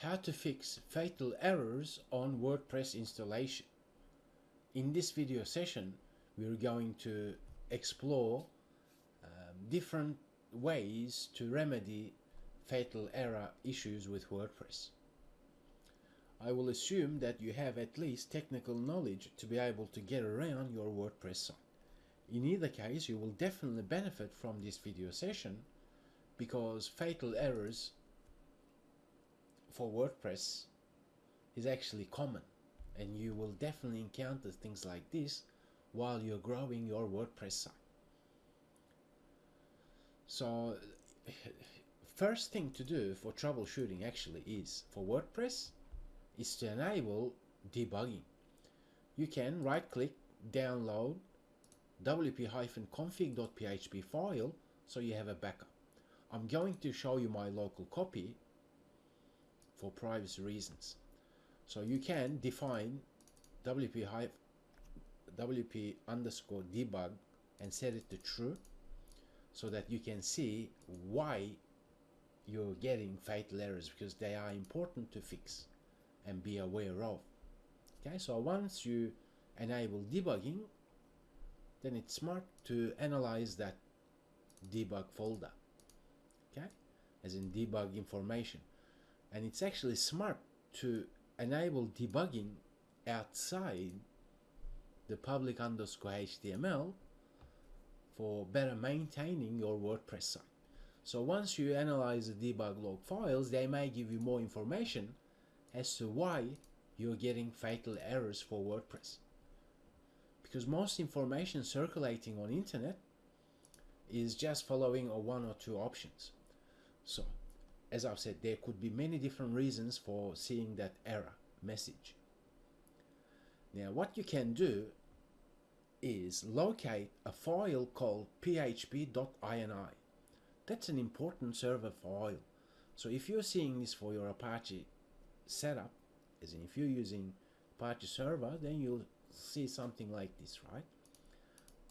how to fix fatal errors on WordPress installation. In this video session, we're going to explore different ways to remedy fatal error issues with WordPress. I will assume that you have at least technical knowledge to be able to get around your WordPress site. In either case, you will definitely benefit from this video session because fatal errors for WordPress is actually common, and you will definitely encounter things like this while you're growing your WordPress site. So first thing to do for troubleshooting actually is, for WordPress, is to enable debugging. You can right click, download wp-config.php file so you have a backup. I'm going to show you my local copy for privacy reasons. So you can define wp_debug and set it to true so that you can see why you're getting fatal errors, because they are important to fix and be aware of. Okay, so once you enable debugging, then it's smart to analyze that debug folder, okay, as in debug information. And it's actually smart to enable debugging outside the public_HTML for better maintaining your WordPress site. So once you analyze the debug log files, they may give you more information as to why you're getting fatal errors for WordPress. Because most information circulating on internet is just following one or two options. So as I've said, there could be many different reasons for seeing that error message. Now what you can do is locate a file called php.ini. That's an important server file. So if you're seeing this for your Apache setup, as in if you're using Apache server, then you'll see something like this, right?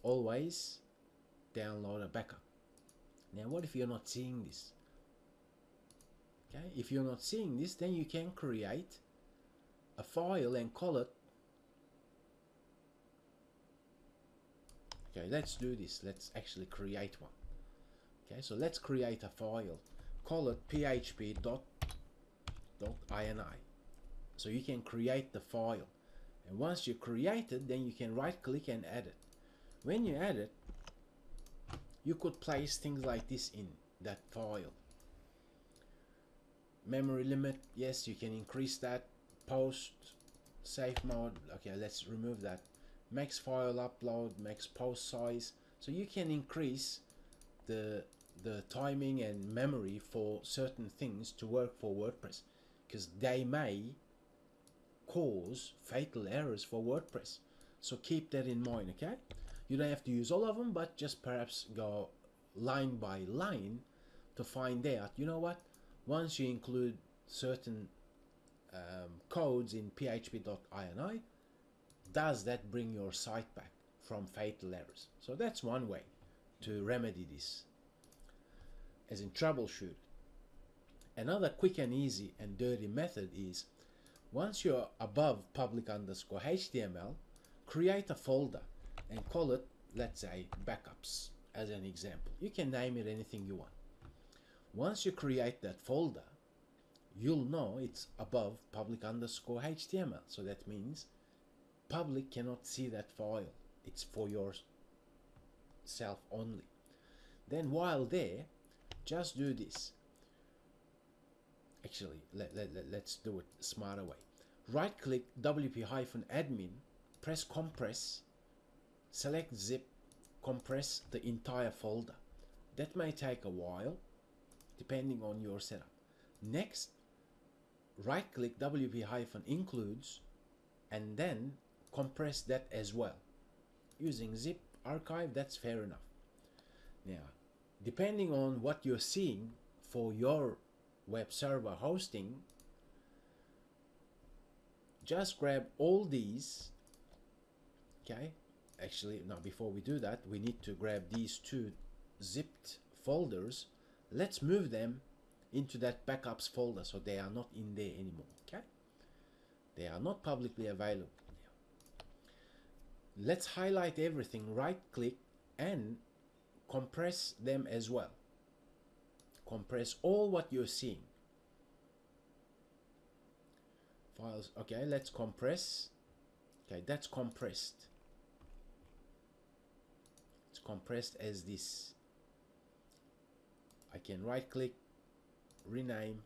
Always download a backup. Now what if you're not seeing this? Okay, if you're not seeing this, then you can create a file and call it. Okay, let's do this. Let's actually create one. Okay, so let's create a file. Call it php.ini. So you can create the file. And once you create it, then you can right click and add it. When you add it, you could place things like this in that file. Memory limit, yes, you can increase that. Post, safe mode, okay, let's remove that. Max file upload, max post size. So you can increase the timing and memory for certain things to work for WordPress, because they may cause fatal errors for WordPress. So keep that in mind, okay? You don't have to use all of them, but just perhaps go line by line to find out, you know what, once you include certain codes in php.ini, does that bring your site back from fatal errors? So that's one way to remedy this, as in troubleshoot. Another quick and easy and dirty method is, once you're above public_HTML, create a folder and call it, let's say, backups as an example. You can name it anything you want. Once you create that folder, you'll know it's above public_HTML. So that means public cannot see that file. It's for yourself only. Then while there, just do this. Actually, let's do it a smarter way. Right click wp-admin, press compress, select zip, compress the entire folder. That may take a while depending on your setup. Next, right click wp-includes and then compress that as well. Using zip archive, that's fair enough. Now, depending on what you're seeing for your web server hosting, just grab all these. Okay, actually, now before we do that, we need to grab these two zipped folders. Let's move them into that backups folder, so they are not in there anymore. Okay, they are not publicly available now. Let's highlight everything, right click and compress them as well. Compress all what you're seeing. Files, okay, let's compress. Okay, that's compressed. It's compressed as this. I can right click, rename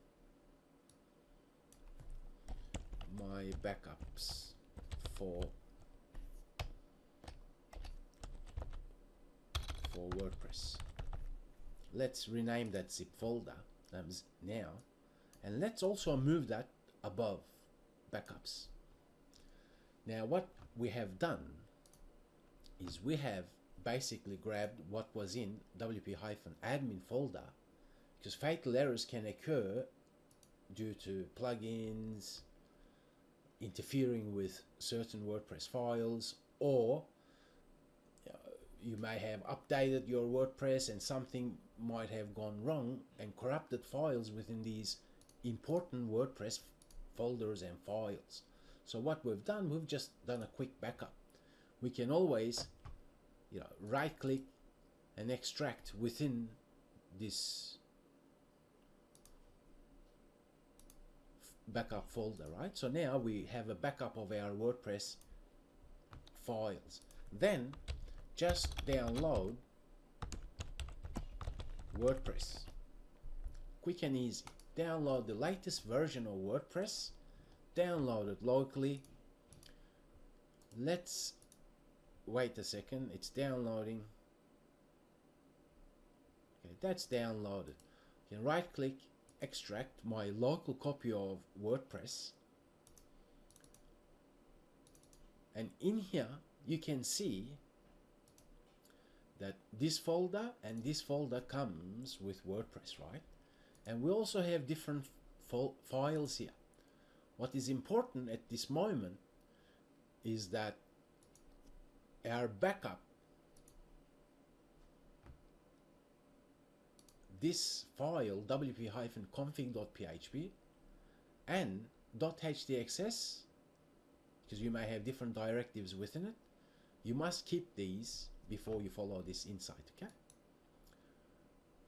my backups for WordPress. Let's rename that zip folder now, and let's also move that above backups. Now what we have done is we have basically grabbed what was in wp-admin folder, because fatal errors can occur due to plugins interfering with certain WordPress files, or you may have updated your WordPress and something might have gone wrong and corrupted files within these important WordPress folders and files. So what we've done, we've just done a quick backup. We can always right click and extract within this backup folder, right? So now we have a backup of our WordPress files. Then just download WordPress. Quick and easy. Download the latest version of WordPress. Download it locally. Let's wait a second. It's downloading. Okay, that's downloaded. You can right click, extract my local copy of WordPress. And in here you can see that this folder and this folder comes with WordPress, right? And we also have different files here. What is important at this moment is that our backup, this file wp-config.php and .htxs, because you may have different directives within it, you must keep these before you follow this insight, okay?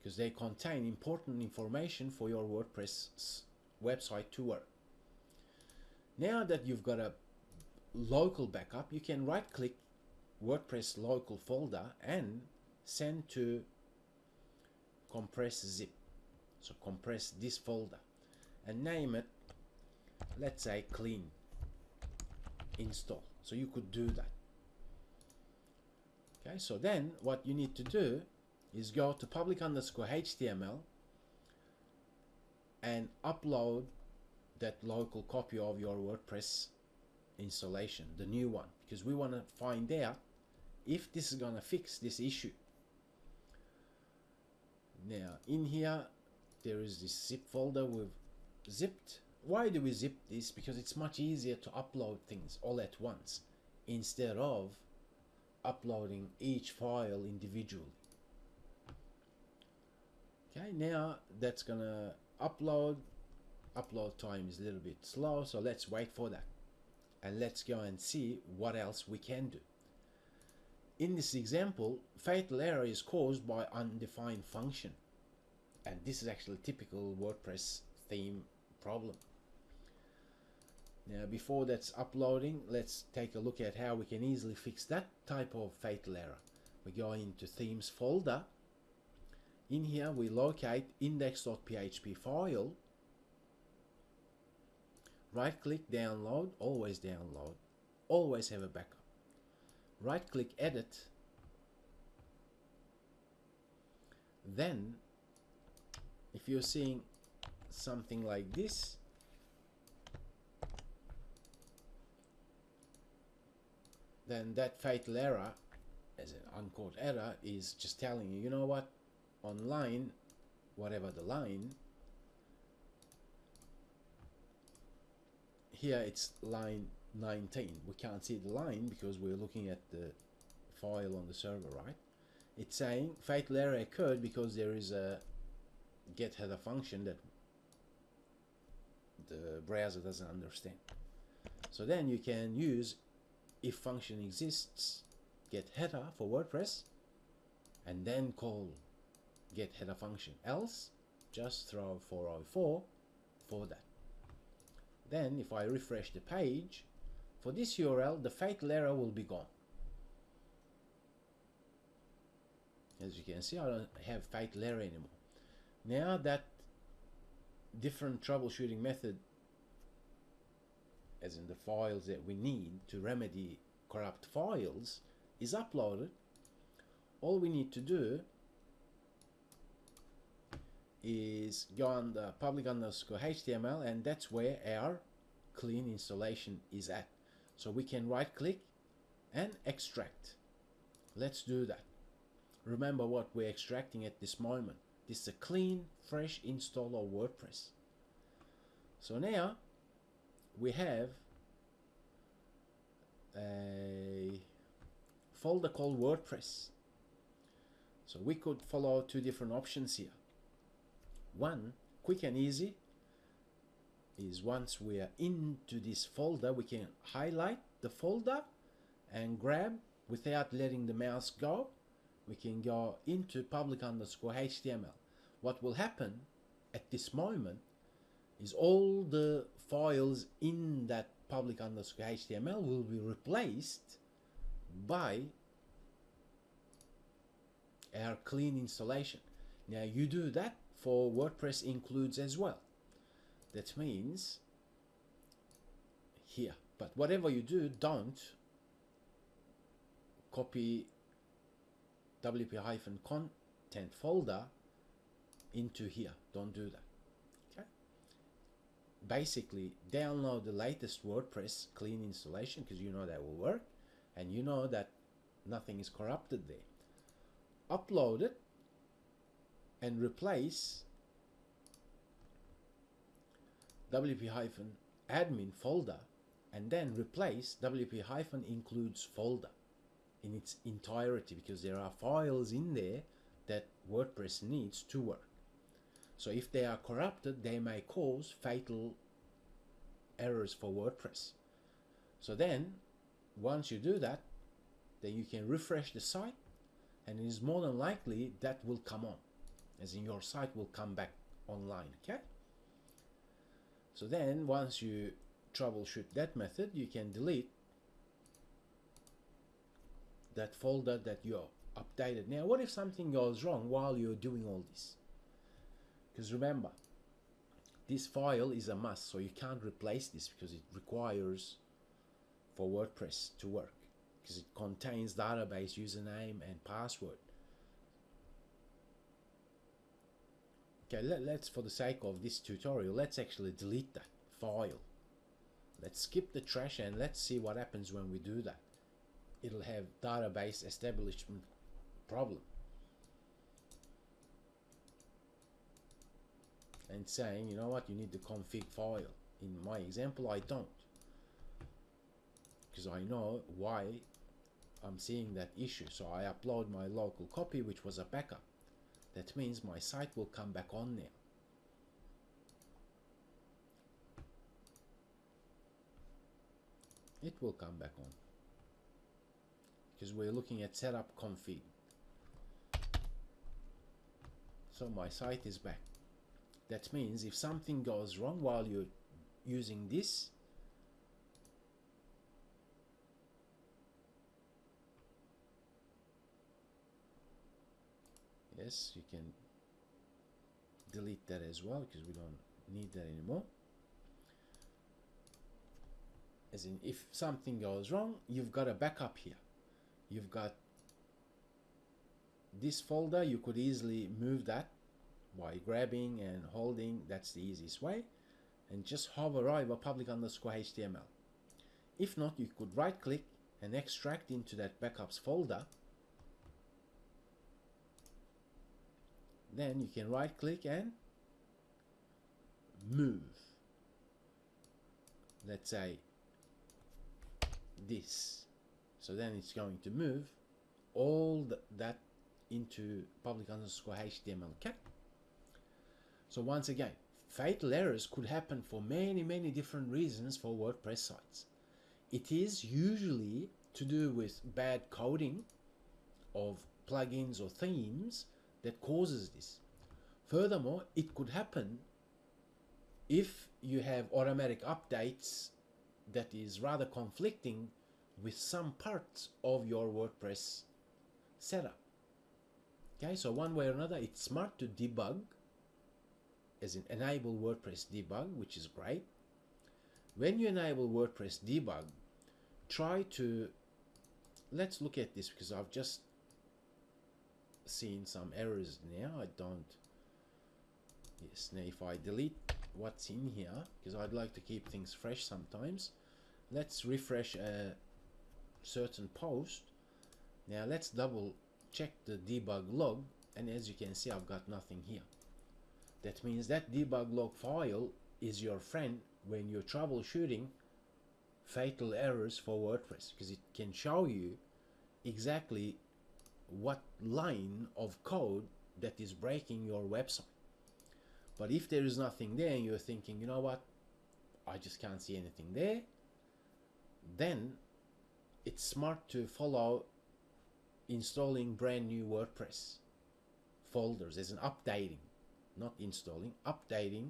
Because they contain important information for your WordPress website to work. Now that you've got a local backup, you can right click WordPress local folder and send to compress zip. So compress this folder and name it, let's say, clean install. So you could do that. Okay, so then what you need to do is go to public_HTML and upload that local copy of your WordPress installation, the new one, because we want to find out if this is going to fix this issue. Now in here there is this zip folder we've zipped. Why do we zip this? Because it's much easier to upload things all at once instead of uploading each file individually. Okay, now that's gonna upload time is a little bit slow, so let's wait for that and let's go and see what else we can do. In this example, fatal error is caused by undefined function, and this is actually a typical WordPress theme problem. Now before that's uploading, let's take a look at how we can easily fix that type of fatal error. We go into themes folder. In here we locate index.php file, right click, download, always have a backup. Right click, edit, then if you're seeing something like this, then that fatal error, as an unquote error, is just telling you, you know what, on line, whatever the line, here it's line 19. We can't see the line because we're looking at the file on the server, right? It's saying fatal error occurred because there is a get header function that the browser doesn't understand. So then you can use if function exists get header for WordPress and then call get header function, else just throw 404 for that. Then if I refresh the page, for this URL the fatal error will be gone. As you can see, I don't have fatal error anymore. Now that different troubleshooting method, as in the files that we need to remedy corrupt files, is uploaded, all we need to do is go on the public_HTML, and that's where our clean installation is at. So we can right click and extract. Let's do that. Remember what we're extracting at this moment. This is a clean, fresh install of WordPress. So now we have a folder called WordPress. So we could follow two different options here. One, quick and easy, is once we are into this folder, we can highlight the folder and grab, without letting the mouse go, we can go into public_HTML. What will happen at this moment is all the files in that public_HTML will be replaced by our clean installation. Now you do that for WordPress includes as well. That means here, but whatever you do, don't copy wp-content folder into here. Don't do that. Okay. Basically, download the latest WordPress clean installation, because you know that will work, and you know that nothing is corrupted there. Upload it and replace wp-admin folder, and then replace wp-includes folder in its entirety, because there are files in there that WordPress needs to work. So if they are corrupted, they may cause fatal errors for WordPress. So then once you do that, then you can refresh the site, and it is more than likely that will come on, as in your site will come back online. Okay. So then once you troubleshoot that method, you can delete that folder that you updated. Now what if something goes wrong while you're doing all this? Because remember, this file is a must, so you can't replace this, because it requires for WordPress to work, because it contains database username and password. Okay, let's, for the sake of this tutorial, let's actually delete that file. Let's skip the trash and let's see what happens when we do that. It'll have database establishment problem and saying, you know what, you need the config file. In my example, I don't, because I know why I'm seeing that issue. So I upload my local copy, which was a backup. That means my site will come back on now. It will come back on, because we're looking at setup config. So my site is back. That means if something goes wrong while you're using this, yes, you can delete that as well, because we don't need that anymore. As in, if something goes wrong, you've got a backup here. You've got this folder. You could easily move that by grabbing and holding. That's the easiest way, and just hover over public_HTML. If not, you could right click and extract into that backups folder. Then you can right click and move, let's say this. So then it's going to move all that into public_HTML. Okay. So once again, fatal errors could happen for many different reasons for WordPress sites. It is usually to do with bad coding of plugins or themes that causes this. Furthermore, it could happen if you have automatic updates that is rather conflicting with some parts of your WordPress setup. Okay, so one way or another, it's smart to debug, as in enable WordPress debug, which is great. When you enable WordPress debug, try to, let's look at this because I've just seen some errors now. Yes, now if I delete what's in here, because I'd like to keep things fresh sometimes, let's refresh a certain post. Now let's double check the debug log, and as you can see, I've got nothing here. That means that debug log file is your friend when you're troubleshooting fatal errors for WordPress, because it can show you exactly what line of code that is breaking your website. But if there is nothing there and you're thinking, you know what, I just can't see anything there, then it's smart to follow installing brand new WordPress folders as an updating, not installing, updating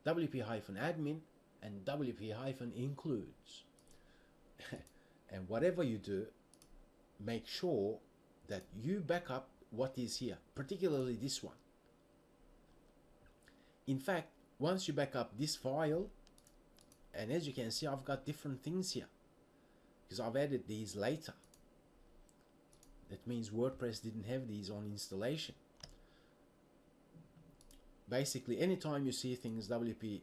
wp-admin and wp-includes. And whatever you do, make sure that you back up what is here, particularly this one. In fact, once you back up this file, and as you can see, I've got different things here because I've added these later. That means WordPress didn't have these on installation. Basically, anytime you see things WP-,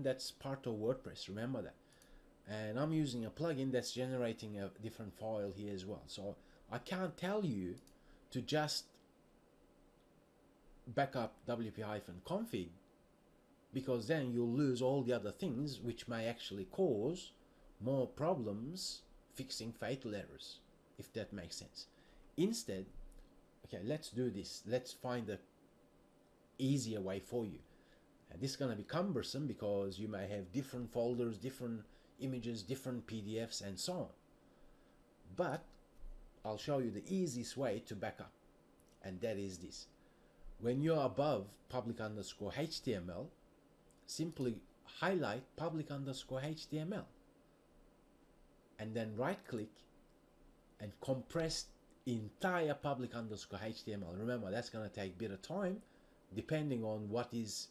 that's part of WordPress, remember that. And I'm using a plugin that's generating a different file here as well. So I can't tell you to just back up wp-config, because then you'll lose all the other things which may actually cause more problems fixing fatal errors, if that makes sense. Instead, okay, let's do this. Let's find a easier way for you. And this is going to be cumbersome because you may have different folders, different images, different PDFs, and so on. But I'll show you the easiest way to back up, and that is this. When you're above public_HTML, simply highlight public_HTML and then right click and compress entire public_HTML. Remember, that's going to take a bit of time depending on what is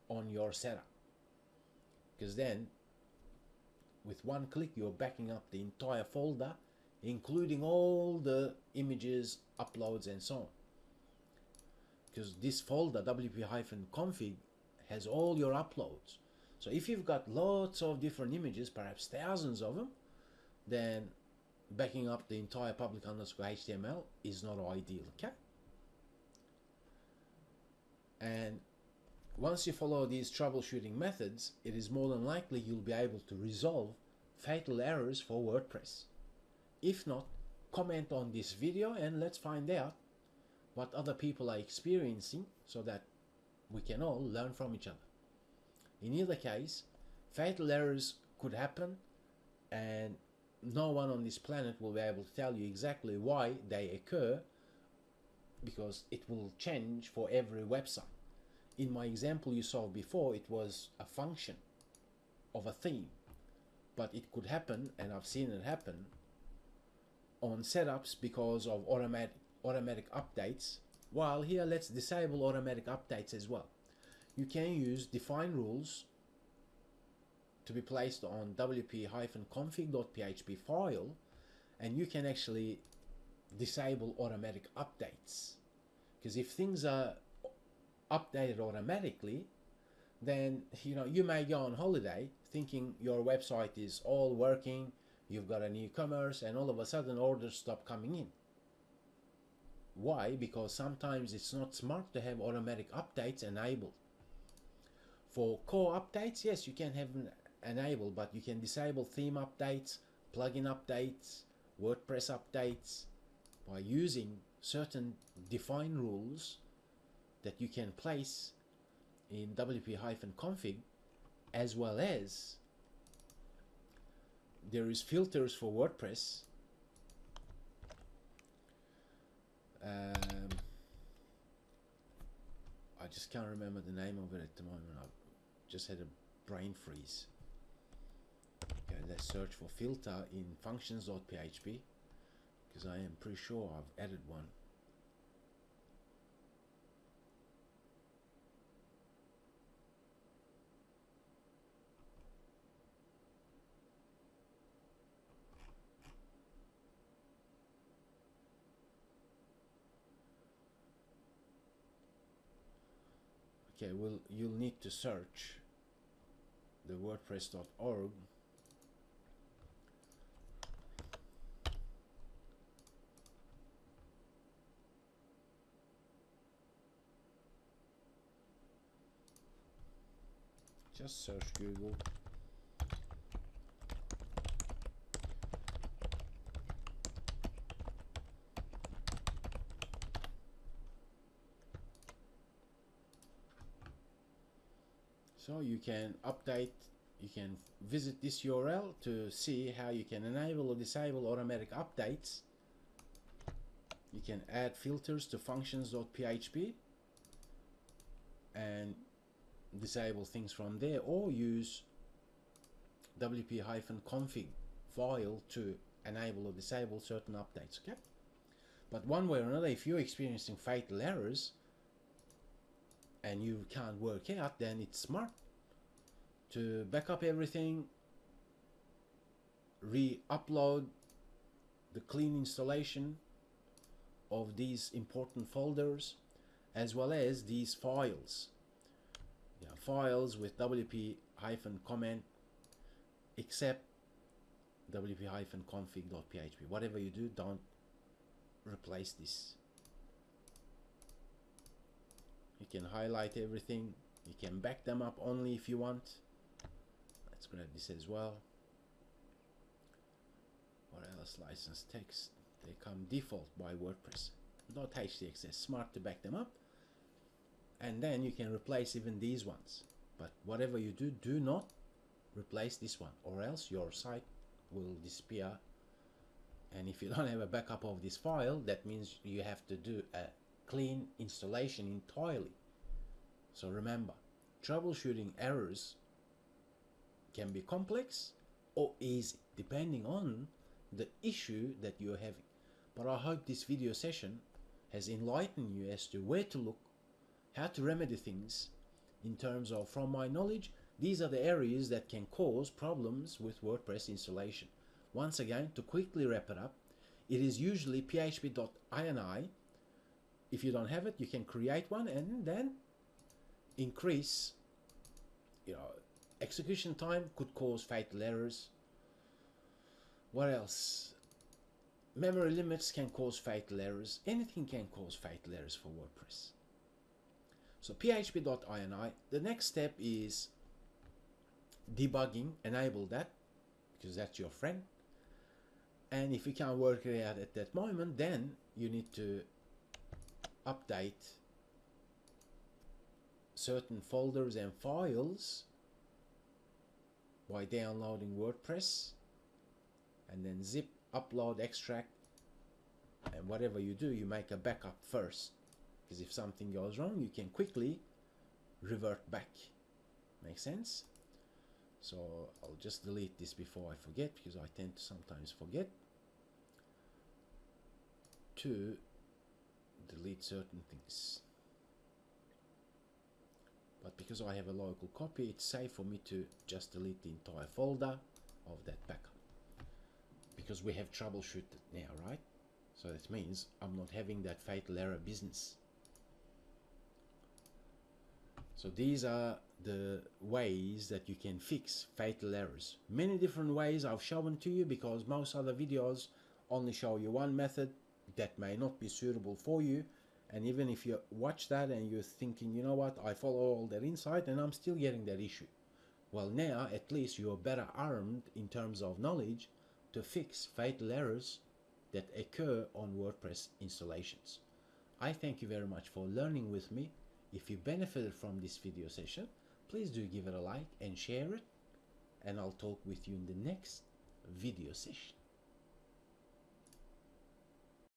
on your setup, because then with one click you're backing up the entire folder, including all the images, uploads, and so on. Because this folder, wp-config, has all your uploads. So if you've got lots of different images, perhaps thousands of them, then backing up the entire public_HTML is not ideal, okay? And once you follow these troubleshooting methods, it is more than likely you'll be able to resolve fatal errors for WordPress. If not, comment on this video and let's find out what other people are experiencing so that we can all learn from each other. In either case, fatal errors could happen and no one on this planet will be able to tell you exactly why they occur, because it will change for every website. In my example you saw before, it was a function of a theme, but it could happen, and I've seen it happen, on setups because of automatic updates. While here, let's disable automatic updates as well. You can use define rules to be placed on wp-config.php file, and you can actually disable automatic updates, because if things are updated automatically, then you may go on holiday thinking your website is all working, you've got a new commerce, and all of a sudden orders stop coming in. Why? Because sometimes it's not smart to have automatic updates enabled. For core updates, yes, you can have them enabled, but you can disable theme updates, plugin updates, WordPress updates by using certain define rules that you can place in wp-config, as well as there is filters for WordPress. I just can't remember the name of it at the moment. I've just had a brain freeze. Okay, let's search for filter in functions.php, because I am pretty sure I've added one. Okay, well, you'll need to search the wordpress.org . Just search Google. So you can update, you can visit this URL to see how you can enable or disable automatic updates. You can add filters to functions.php and disable things from there, or use wp-config file to enable or disable certain updates. Okay, but one way or another, if you're experiencing fatal errors and you can't work out, then it's smart to back up everything, re-upload the clean installation of these important folders, as well as these files. Yeah, files with wp-comment except wp-config.php. Whatever you do, don't replace this. You can highlight everything. You can back them up only if you want. Let's grab this as well. What else? License text. They come default by WordPress. Not .htxs. Smart to back them up. And then you can replace even these ones. But whatever you do, do not replace this one, or else your site will disappear. And if you don't have a backup of this file, that means you have to do a clean installation entirely. So remember, troubleshooting errors can be complex or easy, depending on the issue that you're having. But I hope this video session has enlightened you as to where to look, how to remedy things in terms of, from my knowledge, these are the areas that can cause problems with WordPress installation. Once again, to quickly wrap it up, it is usually php.ini. If you don't have it, you can create one and then increase, execution time could cause fatal errors. What else? Memory limits can cause fatal errors. Anything can cause fatal errors for WordPress. So php.ini, the next step is debugging. Enable that, because that's your friend. And if you can't work it out at that moment, then you need to update certain folders and files by downloading WordPress, and then zip, upload, extract, and whatever you do, you make a backup first, because if something goes wrong, you can quickly revert back. Make sense? So I'll just delete this before I forget, because I tend to sometimes forget to delete certain things. But because I have a local copy, it's safe for me to just delete the entire folder of that backup, because we have troubleshooted now, right? So that means I'm not having that fatal error business. So these are the ways that you can fix fatal errors. Many different ways I've shown to you, because most other videos only show you one method that may not be suitable for you. And even if you watch that and you're thinking, you know what, I follow all that insight and I'm still getting that issue. Well, now at least you're better armed in terms of knowledge to fix fatal errors that occur on WordPress installations. I thank you very much for learning with me. If you benefited from this video session, please do give it a like and share it, and I'll talk with you in the next video session.